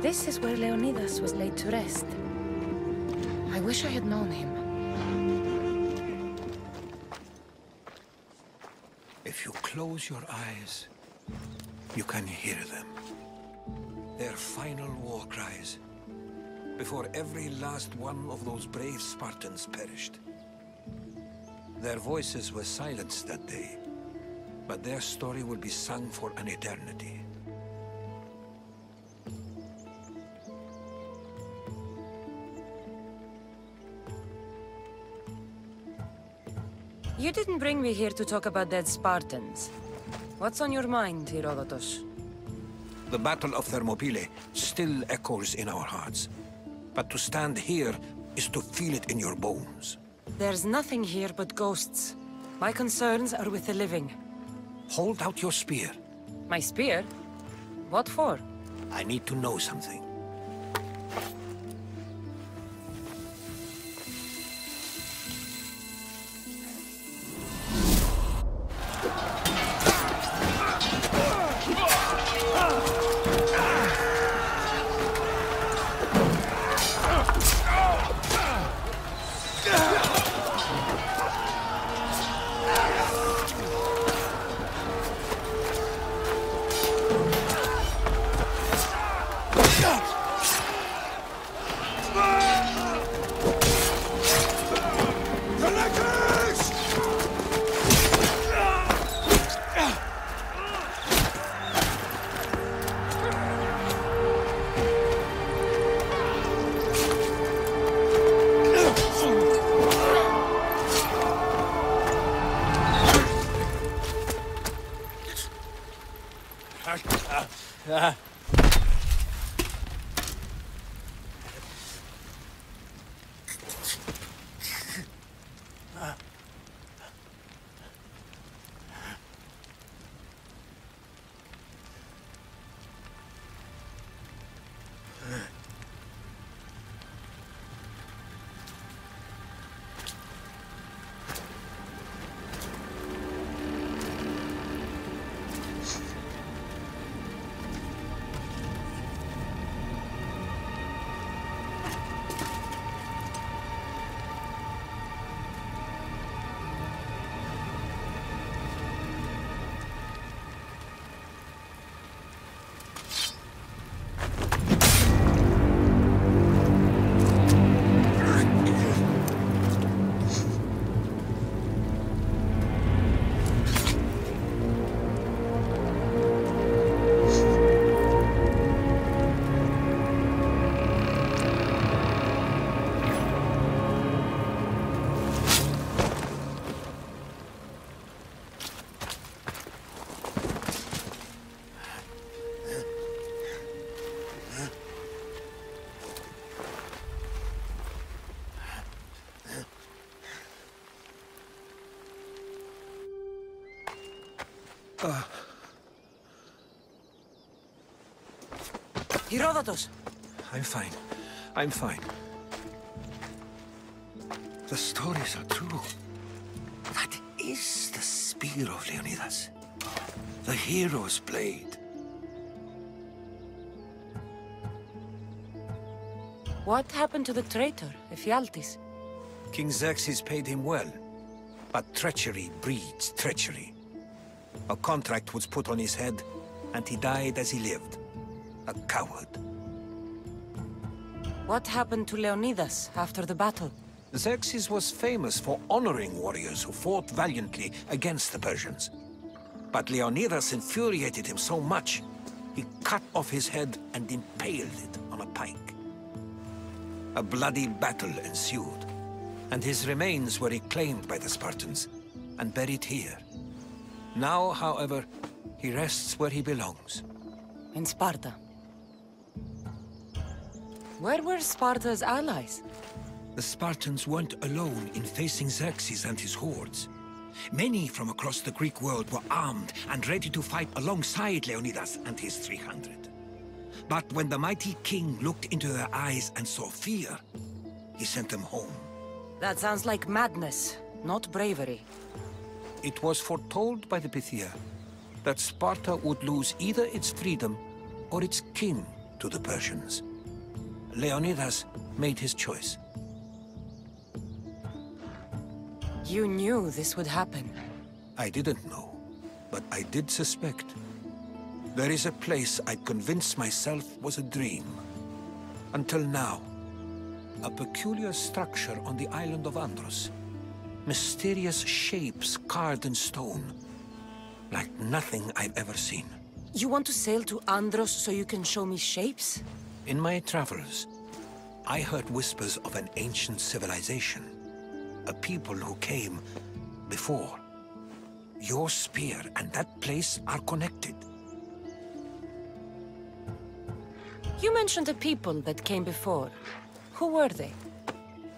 This is where Leonidas was laid to rest. I wish I had known him. If you close your eyes, you can hear them. Their final war cries, before every last one of those brave Spartans perished. Their voices were silenced that day, but their story will be sung for an eternity. You didn't bring me here to talk about dead Spartans. What's on your mind, Herodotus? The Battle of Thermopylae still echoes in our hearts. But to stand here is to feel it in your bones. There's nothing here but ghosts. My concerns are with the living. Hold out your spear. My spear? What for? I need to know something. Herodotus! I'm fine. I'm fine. The stories are true. That is the spear of Leonidas. The hero's blade. What happened to the traitor, Ephialtes? King Xerxes paid him well, but treachery breeds treachery. A contract was put on his head, and he died as he lived. A coward. What happened to Leonidas after the battle? Xerxes was famous for honoring warriors who fought valiantly against the Persians. But Leonidas infuriated him so much, he cut off his head and impaled it on a pike. A bloody battle ensued, and his remains were reclaimed by the Spartans and buried here. Now, however, he rests where he belongs. In Sparta. Where were Sparta's allies? The Spartans weren't alone in facing Xerxes and his hordes. Many from across the Greek world were armed and ready to fight alongside Leonidas and his 300. But when the mighty king looked into their eyes and saw fear, he sent them home. That sounds like madness, not bravery. It was foretold by the Pythia that Sparta would lose either its freedom or its king to the Persians. Leonidas made his choice. You knew this would happen. I didn't know, but I did suspect. There is a place I'd convinced myself was a dream. Until now. A peculiar structure on the island of Andros. Mysterious shapes carved in stone. Like nothing I've ever seen. You want to sail to Andros so you can show me shapes? In my travels, I heard whispers of an ancient civilization. A people who came before. Your spear and that place are connected. You mentioned a people that came before. Who were they?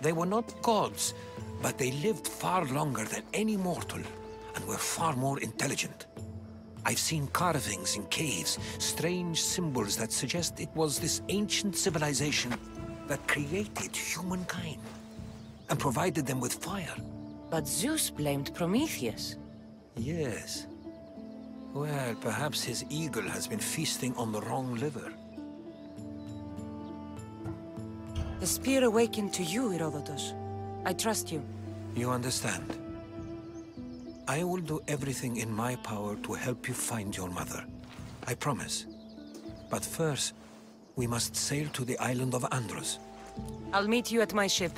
They were not gods, but they lived far longer than any mortal, and were far more intelligent. I've seen carvings in caves, strange symbols that suggest it was this ancient civilization that created humankind, and provided them with fire. But Zeus blamed Prometheus. Yes. Well, perhaps his eagle has been feasting on the wrong liver. The spear awakened to you, Herodotus. I trust you. You understand. I will do everything in my power to help you find your mother. I promise. But first, we must sail to the island of Andros. I'll meet you at my ship.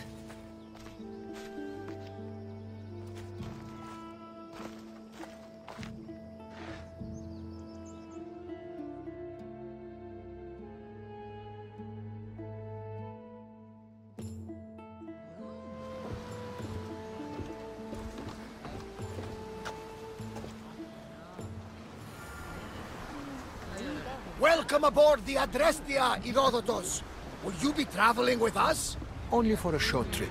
Welcome aboard the Adrestia, Herodotus. Will you be traveling with us? Only for a short trip.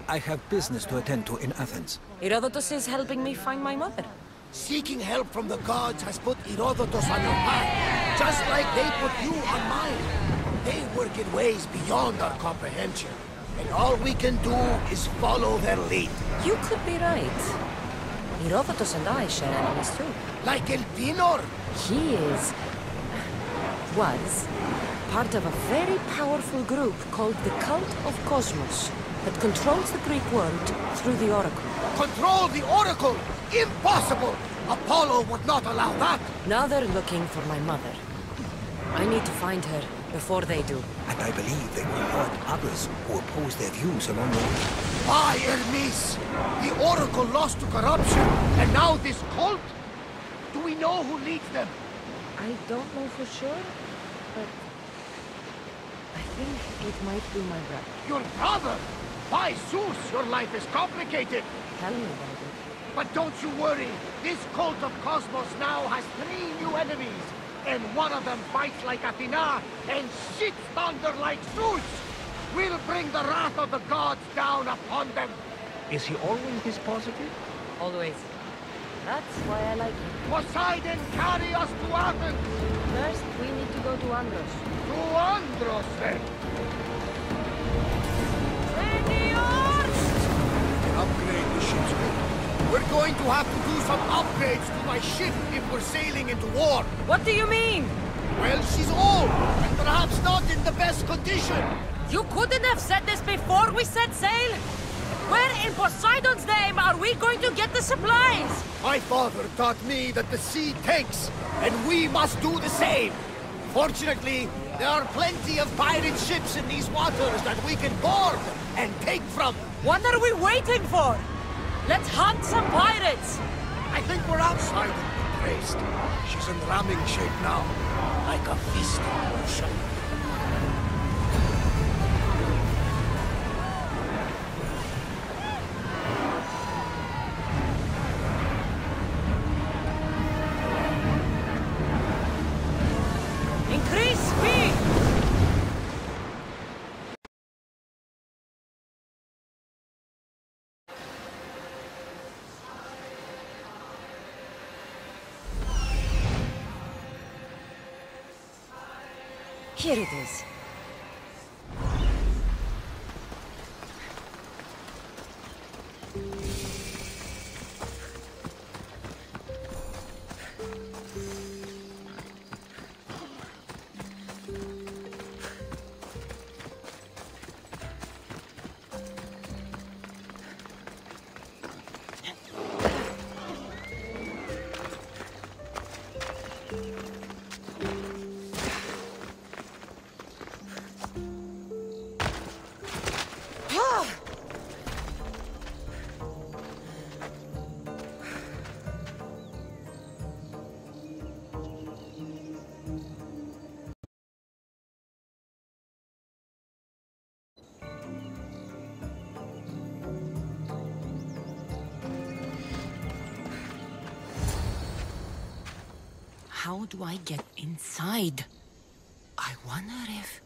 I have business to attend to in Athens. Herodotus is helping me find my mother. Seeking help from the gods has put Herodotus on your path, just like they put you on mine. They work in ways beyond our comprehension, and all we can do is follow their lead. You could be right. Herodotus and I share enemies too. Like Elpinor. He was part of a very powerful group called the Cult of Cosmos that controls the Greek world through the Oracle. Control the Oracle! Impossible! Apollo would not allow that! Now they're looking for my mother. I need to find her before they do. And I believe they will hurt others who oppose their views along the way. Why, Hermes? The Oracle lost to corruption, and now this cult? Do we know who leads them? I don't know for sure, but I think it might be my brother. Your brother? By Zeus, your life is complicated. Tell me about it. But don't you worry. This cult of Cosmos now has 3 new enemies. And one of them fights like Athena and shits thunder like Zeus. We'll bring the wrath of the gods down upon them. Is he always this positive? Always. That's why I like him. Poseidon, carry us to Athens! First, we need to go to Andros. To Andros, then! Upgrade the ship's rig. We're going to have to do some upgrades to my ship if we're sailing into war. What do you mean? Well, she's old, and perhaps not in the best condition. You couldn't have said this before we set sail? Where in Poseidon's name are we going to get the supplies? My father taught me that the sea takes, and we must do the same. Fortunately, there are plenty of pirate ships in these waters that we can board and take from. What are we waiting for? Let's hunt some pirates! I think we're outside of the place. She's in ramming shape now, like a fist in the ocean. Increase speed! Here it is. how do I get inside? I wonder if...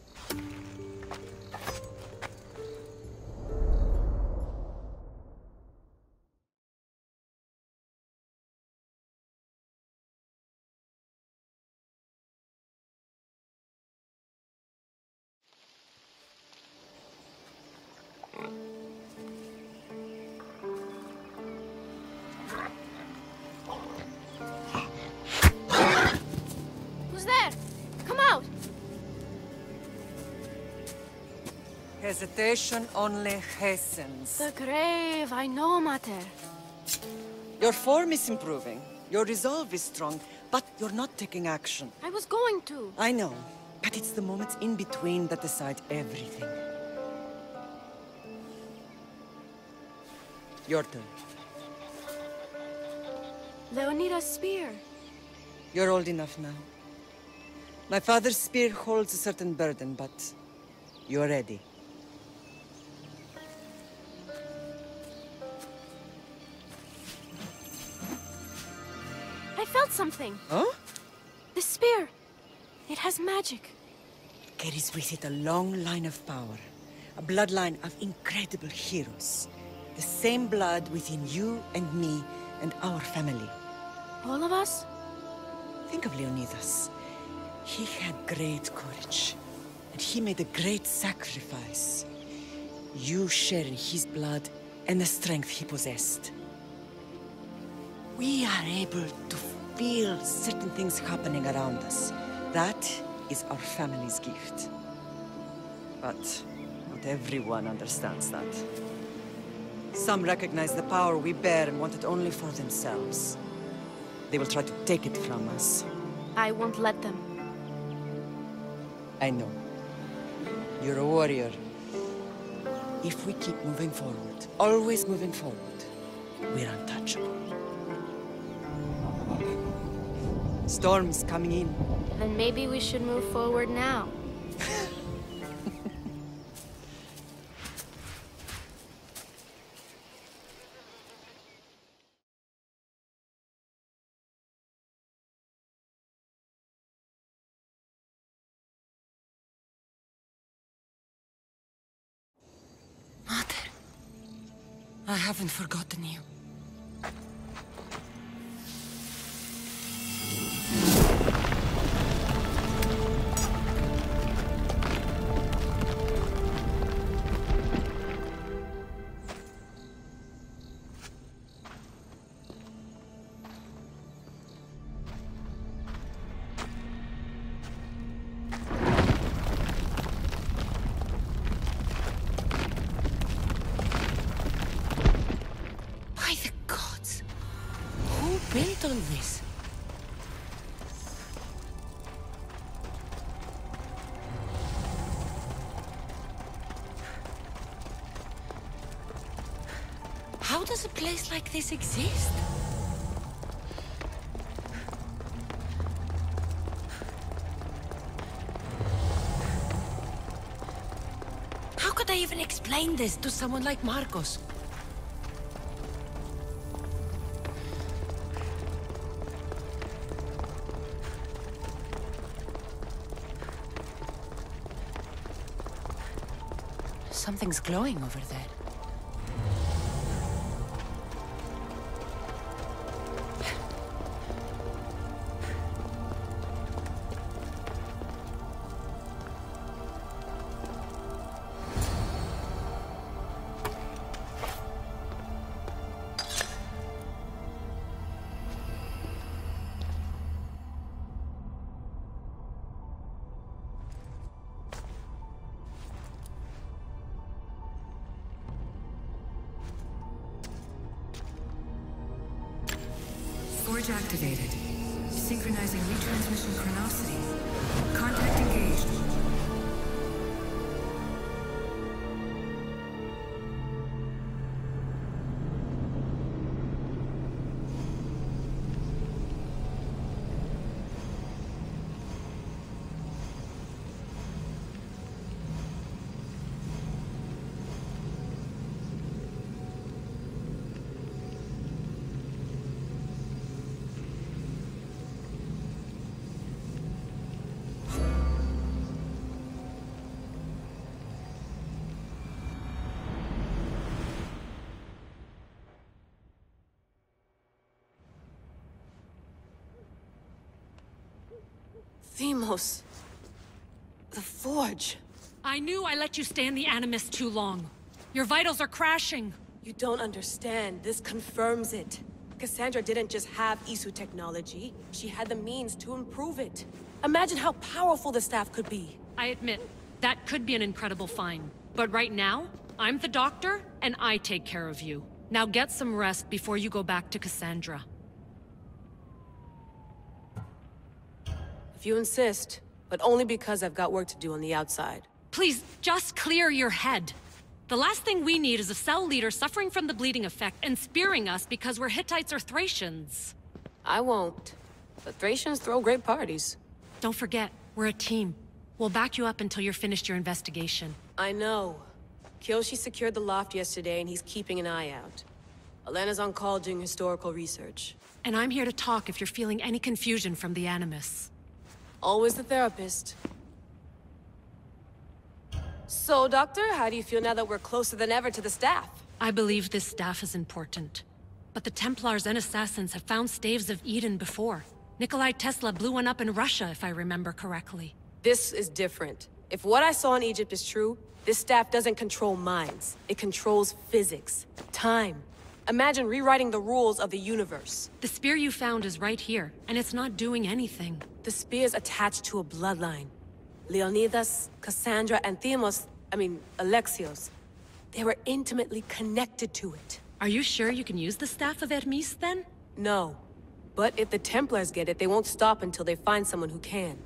Who's there? Come out! Hesitation only hastens. The grave, I know, Mater. Your form is improving. Your resolve is strong, but you're not taking action. I was going to. I know, but it's the moments in between that decide everything. Your turn. Leonida's spear. You're old enough now. My father's spear holds a certain burden, but you're ready. I felt something. Huh? The spear. It has magic. Carries with it a long line of power. A bloodline of incredible heroes. The same blood within you and me and our family. All of us? Think of Leonidas. He had great courage. And he made a great sacrifice. You share in his blood and the strength he possessed. We are able to feel certain things happening around us. That is our family's gift. But not everyone understands that. Some recognize the power we bear and want it only for themselves. They will try to take it from us. I won't let them. I know. You're a warrior. If we keep moving forward, always moving forward, we're untouchable. Storm's coming in. Then maybe we should move forward now. Mater, I haven't forgotten you. By the gods! Who built all this? How does a place like this exist? How could I even explain this to someone like Marcos? Something's glowing over there. Forge activated. Synchronizing retransmission chronicity. Contact engaged. Themos. The Forge. I knew I let you stay in the Animus too long. Your vitals are crashing. You don't understand. This confirms it. Cassandra didn't just have Isu technology. She had the means to improve it. Imagine how powerful the staff could be. I admit, that could be an incredible find. But right now, I'm the doctor, and I take care of you. Now get some rest before you go back to Cassandra. If you insist, but only because I've got work to do on the outside. Please, just clear your head. The last thing we need is a cell leader suffering from the bleeding effect and spearing us because we're Hittites or Thracians. I won't. But Thracians throw great parties. Don't forget, we're a team. We'll back you up until you're finished your investigation. I know. Kyoshi secured the loft yesterday and he's keeping an eye out. Elena's on call doing historical research. And I'm here to talk if you're feeling any confusion from the Animus. Always the therapist. So, Doctor, how do you feel now that we're closer than ever to the staff? I believe this staff is important. But the Templars and Assassins have found staves of Eden before. Nikolai Tesla blew one up in Russia, if I remember correctly. This is different. If what I saw in Egypt is true, this staff doesn't control minds. It controls physics, time. Imagine rewriting the rules of the universe. The spear you found is right here, and it's not doing anything. The spear's attached to a bloodline. Leonidas, Cassandra, and Alexios. They were intimately connected to it. Are you sure you can use the Staff of Hermes, then? No. But if the Templars get it, they won't stop until they find someone who can.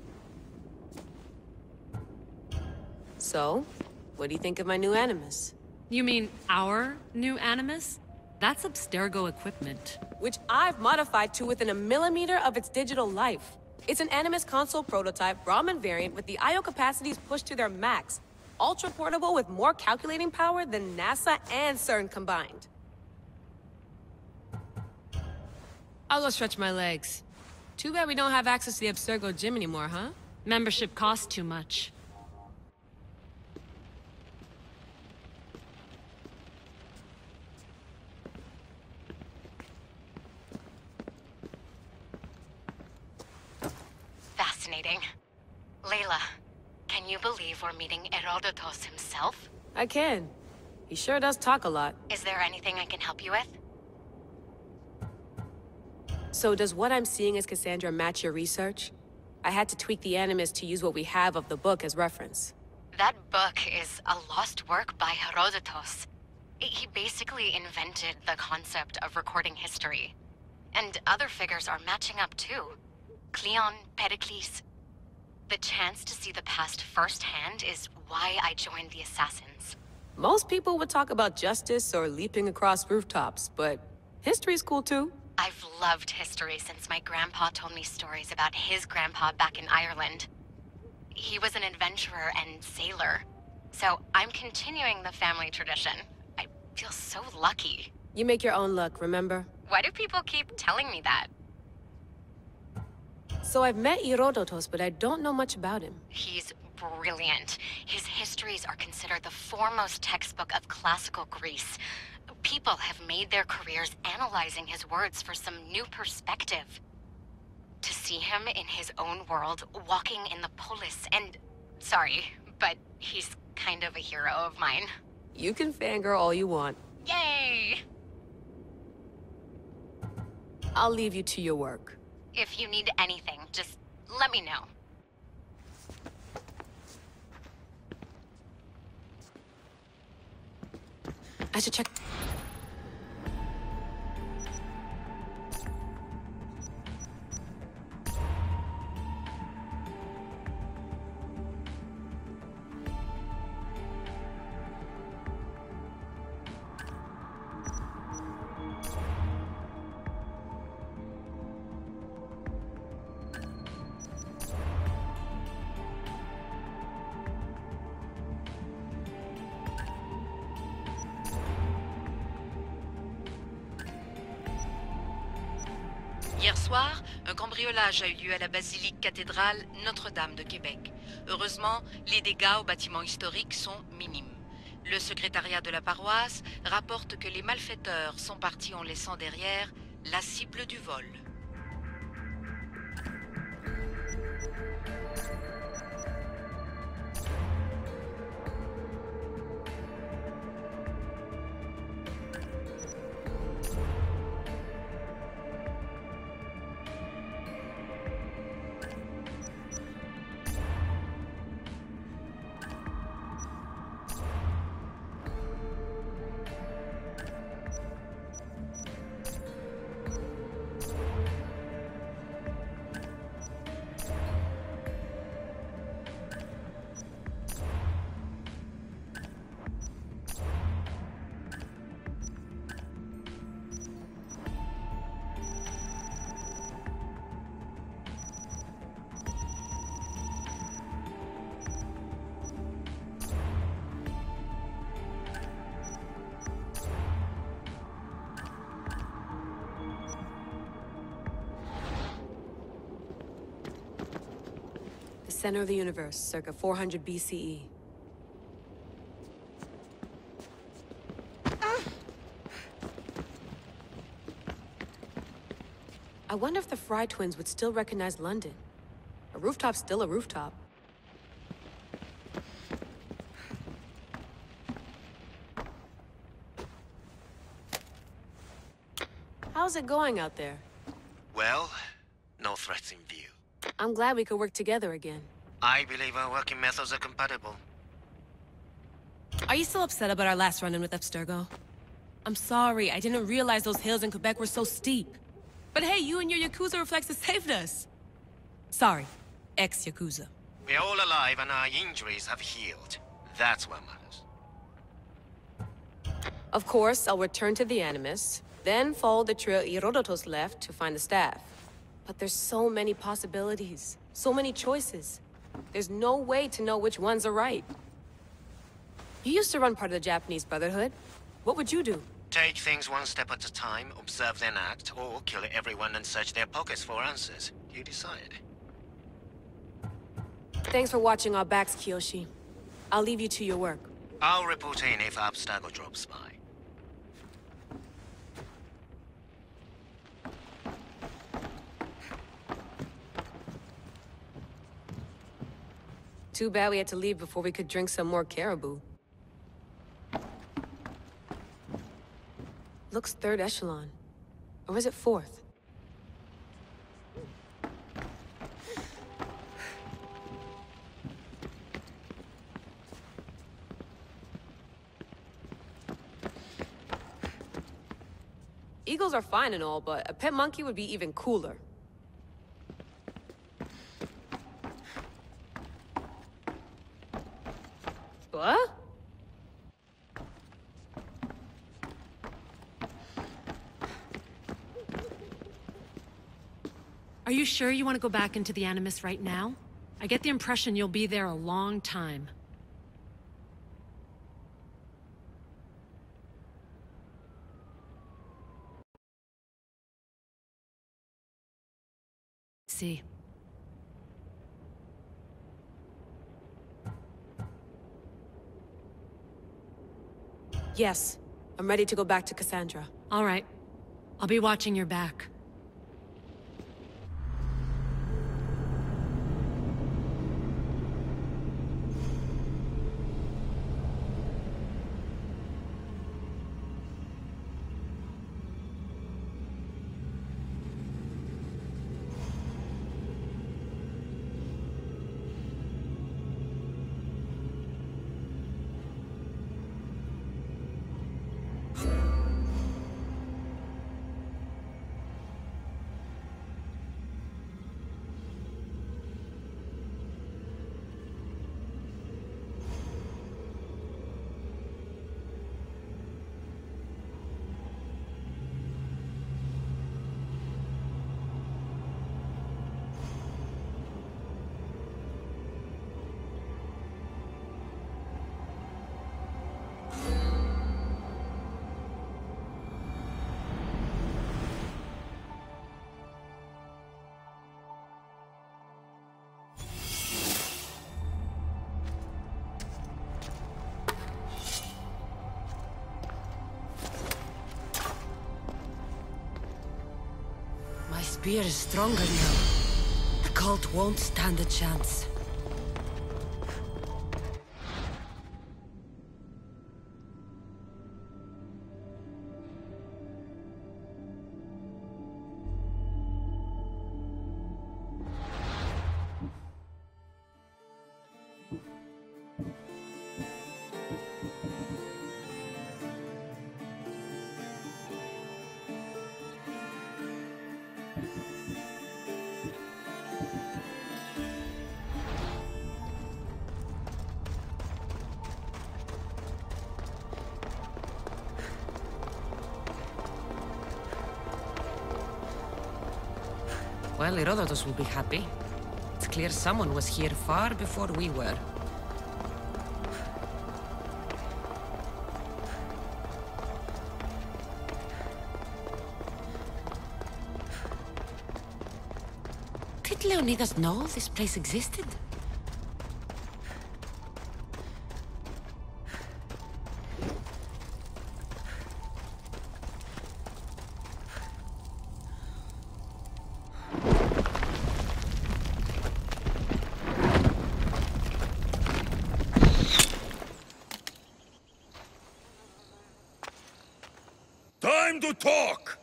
So, what do you think of my new Animus? You mean our new Animus? That's Abstergo equipment. Which I've modified to within a millimeter of its digital life. It's an Animus console prototype, Brahmin variant with the I/O capacities pushed to their max. Ultra portable with more calculating power than NASA and CERN combined. I'll go stretch my legs. Too bad we don't have access to the Abstergo gym anymore, huh? Membership costs too much. Fascinating. Layla, can you believe we're meeting Herodotus himself? I can. He sure does talk a lot. Is there anything I can help you with? So does what I'm seeing as Cassandra match your research? I had to tweak the Animus to use what we have of the book as reference. That book is a lost work by Herodotus. He basically invented the concept of recording history. And other figures are matching up too. Cleon, Pericles. The chance to see the past firsthand is why I joined the Assassins. Most people would talk about justice or leaping across rooftops, but history's cool too. I've loved history since my grandpa told me stories about his grandpa back in Ireland. He was an adventurer and sailor, so I'm continuing the family tradition. I feel so lucky. You make your own luck, remember? Why do people keep telling me that? So I've met Herodotus, but I don't know much about him. He's brilliant. His histories are considered the foremost textbook of classical Greece. People have made their careers analyzing his words for some new perspective. To see him in his own world, walking in the polis, and... Sorry, but he's kind of a hero of mine. You can fangirl all you want. Yay! I'll leave you to your work. If you need anything, just let me know. I should check... Hier soir, un cambriolage a eu lieu à la basilique cathédrale Notre-Dame de Québec. Heureusement, les dégâts au bâtiment historique sont minimes. Le secrétariat de la paroisse rapporte que les malfaiteurs sont partis en laissant derrière la cible du vol. center of the universe, circa 400 BCE. I wonder if the Fry twins would still recognize London. A rooftop's still a rooftop. How's it going out there? Well, no threats in view. I'm glad we could work together again. I believe our working methods are compatible. Are you still upset about our last run-in with Abstergo? I'm sorry, I didn't realize those hills in Quebec were so steep. But hey, you and your Yakuza reflexes saved us. Sorry, ex-Yakuza. We're all alive and our injuries have healed. That's what matters. Of course, I'll return to the Animus, then follow the trail Herodotus left to find the staff. But there's so many possibilities, so many choices. There's no way to know which ones are right. You used to run part of the Japanese Brotherhood. What would you do? Take things one step at a time, observe then act, or kill everyone and search their pockets for answers. You decide. Thanks for watching our backs, Kiyoshi. I'll leave you to your work. I'll report in if Abstergo drops by. Too bad we had to leave before we could drink some more caribou. Looks third echelon. Or is it fourth? Eagles are fine and all, but a pet monkey would be even cooler. What? Are you sure you want to go back into the Animus right now? I get the impression you'll be there a long time. See. Yes. I'm ready to go back to Cassandra. All right. I'll be watching your back. My spear is stronger now. The cult won't stand a chance. Well, Herodotus will be happy. It's clear someone was here far before we were. Did Leonidas know this place existed? time to talk!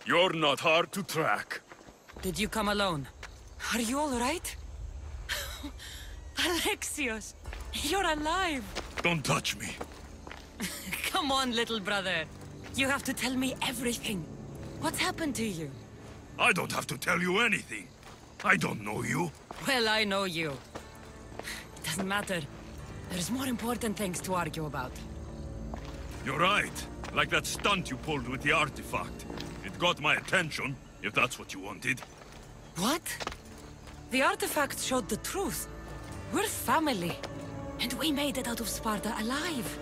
You're not hard to track. Did you come alone? Are you all right? Alexios, you're alive! Don't touch me. Come on, little brother. You have to tell me everything. What's happened to you? I don't have to tell you anything. I don't know you. Well, I know you. It doesn't matter. There's more important things to argue about. You're right. Like that stunt you pulled with the artifact. It got my attention, if that's what you wanted. What? The artifact showed the truth. We're family. And we made it out of Sparta alive.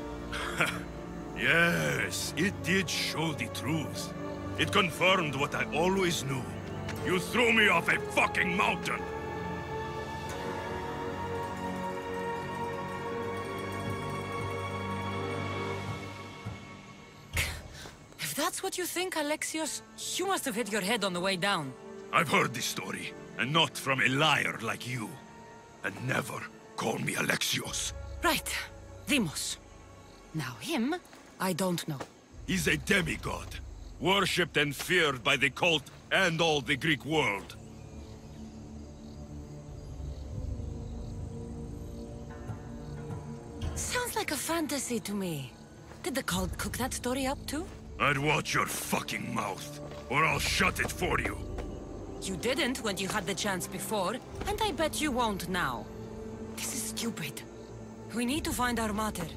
Yes, it did show the truth. It confirmed what I always knew. You threw me off a fucking mountain! If that's what you think, Alexios, you must have hit your head on the way down. I've heard this story, and not from a liar like you. And never call me Alexios. Right. Deimos. Now him, I don't know. He's a demigod, worshipped and feared by the cult and all the Greek world. Sounds like a fantasy to me. Did the cult cook that story up too? I'd watch your fucking mouth, or I'll shut it for you. You didn't when you had the chance before, and I bet you won't now. This is stupid. We need to find our mater.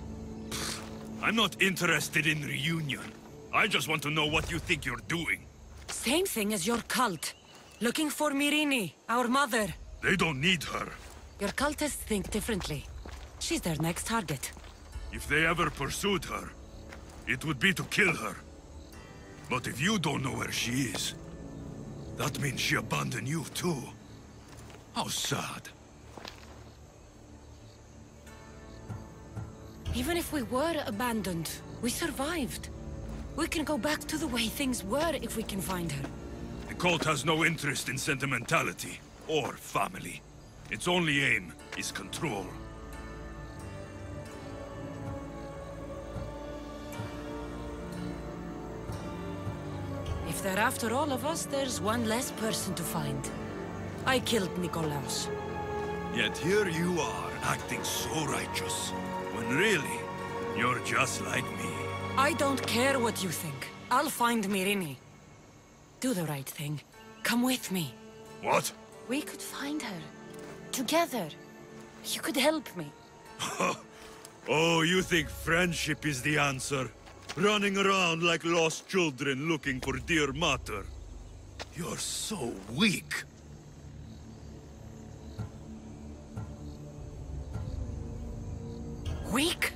I'm not interested in reunion. I just want to know what you think you're doing. Same thing as your cult. Looking for Myrrine, our mother. They don't need her. Your cultists think differently. She's their next target. If they ever pursued her, it would be to kill her. But if you don't know where she is, that means she abandoned you too. How sad. Even if we were abandoned, we survived. We can go back to the way things were if we can find her. The cult has no interest in sentimentality or family. Its only aim is control. If they're after all of us, there's one less person to find. I killed Nikolaos. Yet here you are, acting so righteous, when really, you're just like me. I don't care what you think. I'll find Myrrine. Do the right thing. Come with me. What? We could find her. Together. You could help me. Oh, you think friendship is the answer? Running around like lost children looking for dear mater. You're so weak. Weak?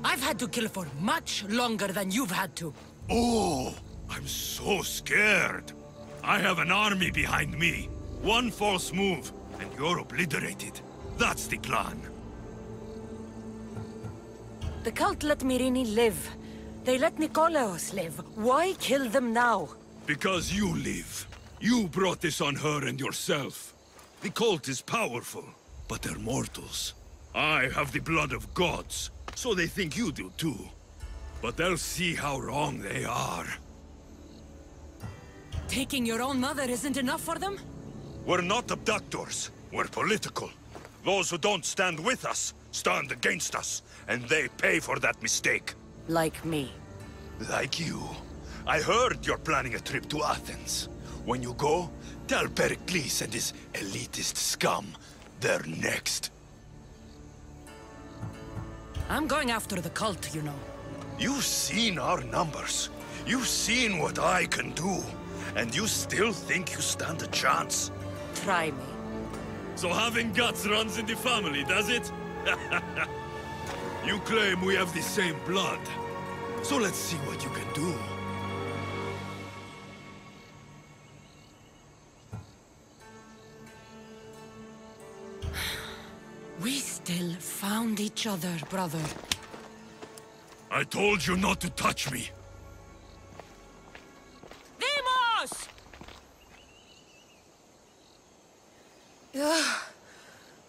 I've had to kill for much longer than you've had to. Oh, I'm so scared. I have an army behind me. One false move, and you're obliterated. That's the plan. The cult let Myrrine live. They let Nikolaos live. Why kill them now? Because you live. You brought this on her and yourself. The cult is powerful, but they're mortals. I have the blood of gods, so they think you do too. But they'll see how wrong they are. Taking your own mother isn't enough for them? We're not abductors. We're political. Those who don't stand with us, stand against us. And they pay for that mistake. Like me. Like you. I heard you're planning a trip to Athens. When you go, tell Pericles and his elitist scum they're next. I'm going after the cult, you know. You've seen our numbers. You've seen what I can do. And you still think you stand a chance? Try me. So having guts runs in the family, does it? You claim we have the same blood. So let's see what you can do. We still found each other, brother. I told you not to touch me. Demos!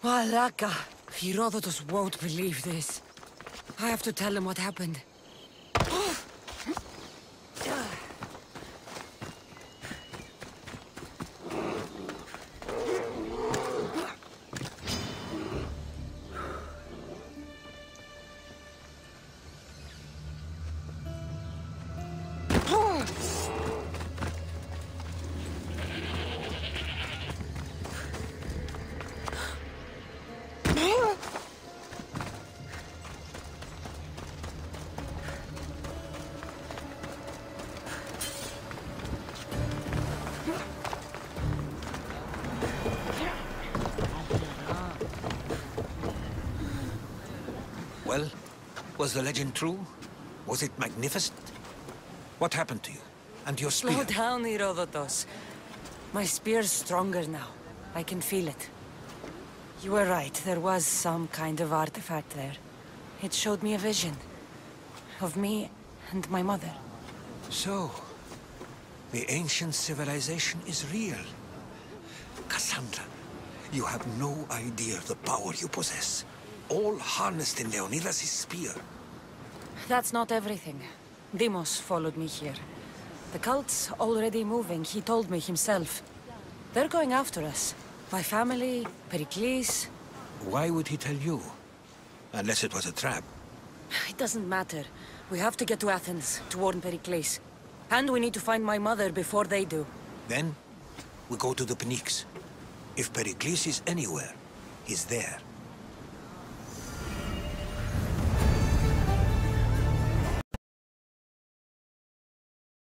Malaka. Herodotus won't believe this. I have to tell him what happened. Well, was the legend true? Was it magnificent? What happened to you? And your spear? Slow down, Herodotus. My spear's stronger now. I can feel it. You were right, there was some kind of artifact there. It showed me a vision. Of me and my mother. So, the ancient civilization is real. Cassandra, you have no idea the power you possess. All harnessed in Leonidas' spear. That's not everything. Demos followed me here. The cult's already moving, he told me himself. They're going after us. My family, Pericles. Why would he tell you? Unless it was a trap. It doesn't matter. We have to get to Athens, to warn Pericles. And we need to find my mother before they do. Then, we go to the Pnyx. If Pericles is anywhere, he's there.